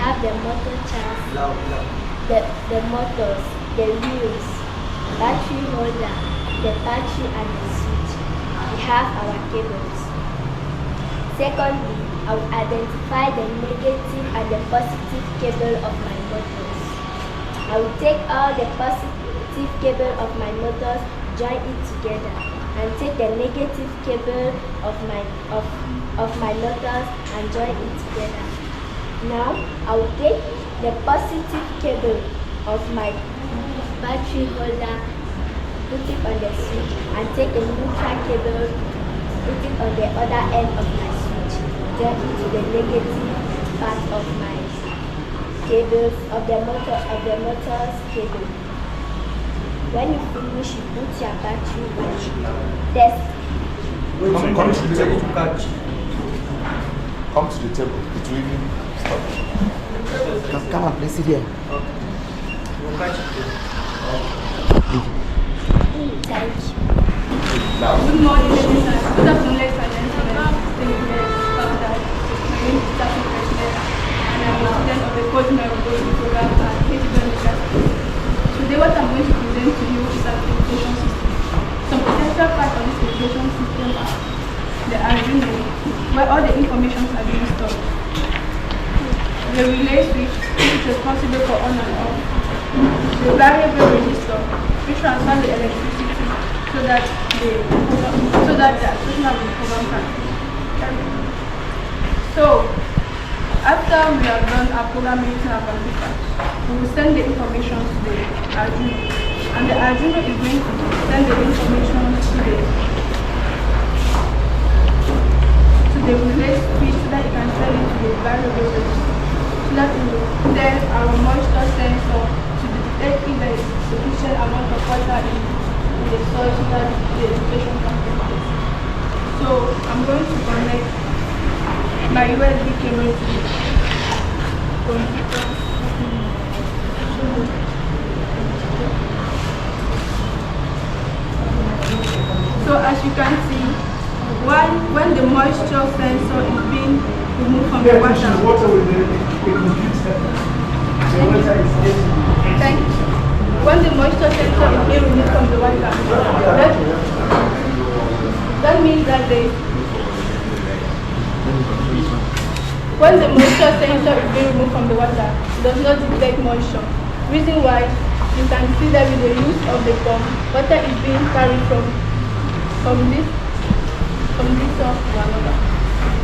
have the motor charge, the motors, the wheels, battery holder, the battery and the switch. We have our cables. Secondly, I will identify the negative and the positive cable of my motors. I will take all the positive cable of my motors, join it together, and take the negative cable of my motors and join it together. Now, I will take the positive cable of my battery holder, put it on the switch, and take the neutral cable, put it on the other end of my switch, join it to the negative part of my cables of the motor's cable. When you finish, you put your battery on. Test. Come to the table. Come to the table. It will even stop. Come and place it here. We'll catch it. Thank you. Good morning, ladies and good afternoon, ladies and gentlemen. Thank you very much for that. My name is Staffing President, and I'm a student of the Post-Makerspace program at Makerspace. Today, what I'm going to present to you is an education system. Some essential parts of this education system are the Arduino, where all the information are being stored. The relay switch, which is responsible for on and off. The variable register, which transfers the electricity so that the application of the program can carry. So, after we have done our programming using our computer, we will send the information to the Arduino, and the Arduino is going to send the information to the relay switch so that it can send it to the variable register, so that it will tell our moisture sensor to detect if there is sufficient amount of water in the soil so that the education can take place. So I'm going to connect my USB cable to the computer. So as you can see, when the moisture sensor is being removed from the water will be Thank you. When the moisture sensor is being removed from the water, that means that when the moisture sensor is being removed from the water, it does not detect moisture. Reason why, you can see that with the use of the pump, water is being carried from this source to another.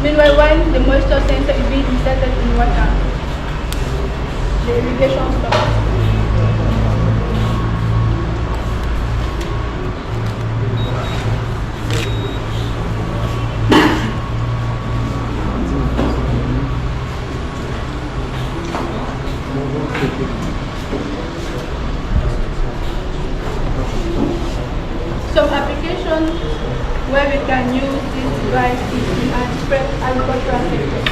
Meanwhile, when the moisture sensor is being inserted in water, the irrigation stops. Some applications where we can use this device is in our different agricultural sectors,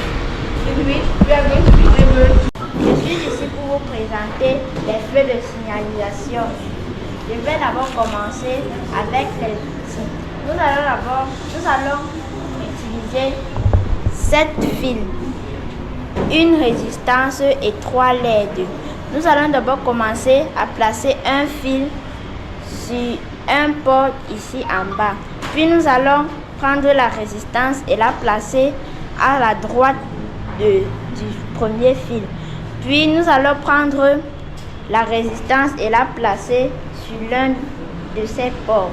in which we are going to be able to... Je suis ici pour vous présenter les feux de signalisation. Je vais d'abord commencer avec les outils. Nous allons utiliser 7 fils, une résistance et 3 LED. Nous allons d'abord commencer à placer un fil sur un port ici en bas. Puis nous allons prendre la résistance et la placer à la droite du premier fil. Puis nous allons prendre la résistance et la placer sur l'un de ces ports.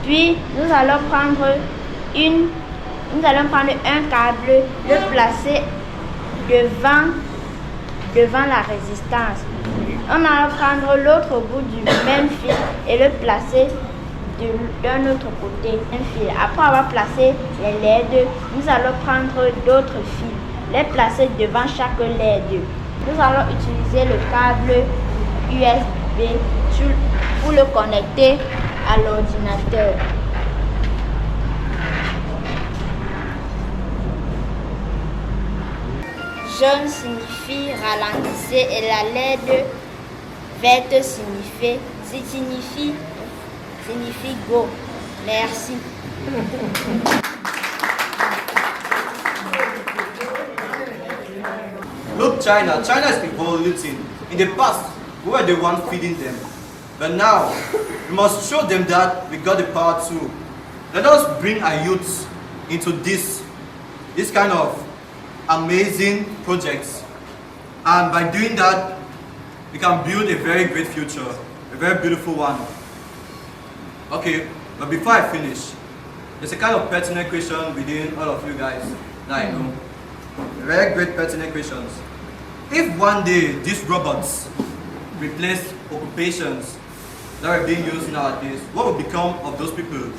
Puis nous allons prendre un câble, le placer devant la résistance. On va prendre l'autre bout du même fil et le placer d'un autre côté. Après avoir placé les LED, nous allons prendre d'autres fils, les placer devant chaque LED. Nous allons utiliser le câble USB pour le connecter à l'ordinateur. Jaune signifie ralentissez et la LED verte signifie go. Merci. Look, China is evoluting. In the past, we were the one feeding them. But now, we must show them that we got the power too. Let us bring our youths into this kind of amazing projects. And by doing that, we can build a very great future, a very beautiful one. Okay, but before I finish, there's a kind of pertinent question within all of you guys that I know. Very great pertinent questions. If one day these robots replace occupations that are being used nowadays, what will become of those people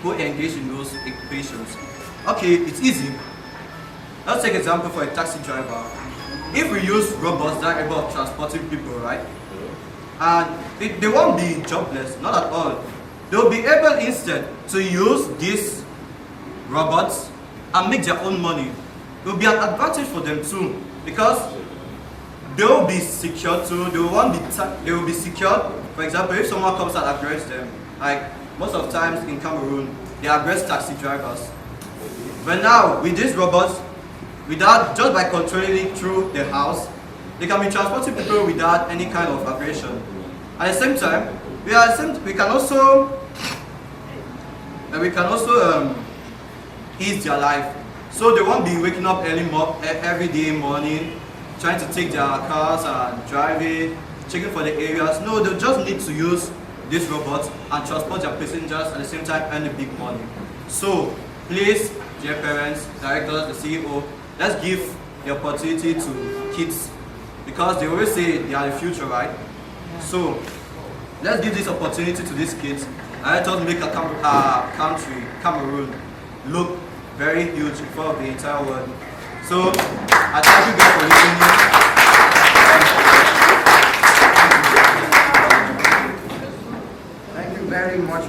who engage in those occupations? Okay, it's easy. Let's take an example for a taxi driver. If we use robots that are able to transporting people, right? And they won't be jobless, not at all. They'll be able instead to use these robots and make their own money. It will be an advantage for them too, because they will be secured too. They will be secured. For example, if someone comes and aggress them, like most of the times in Cameroon, they aggress taxi drivers. But now with these robots, just by controlling it through the house, they can be transporting people without any kind of aggression. At the same time, we can also ease their life. So they won't be waking up every day morning, trying to take their cars and driving, checking for the areas. No, they just need to use these robots and transport their passengers at the same time earn the big money. So please, dear parents, directors, the CEO, let's give the opportunity to kids, because they always say they are the future, right? So let's give this opportunity to these kids and let us make a country, Cameroon, look very huge in front of the entire world. So I thank you guys for listening. Thank you very much.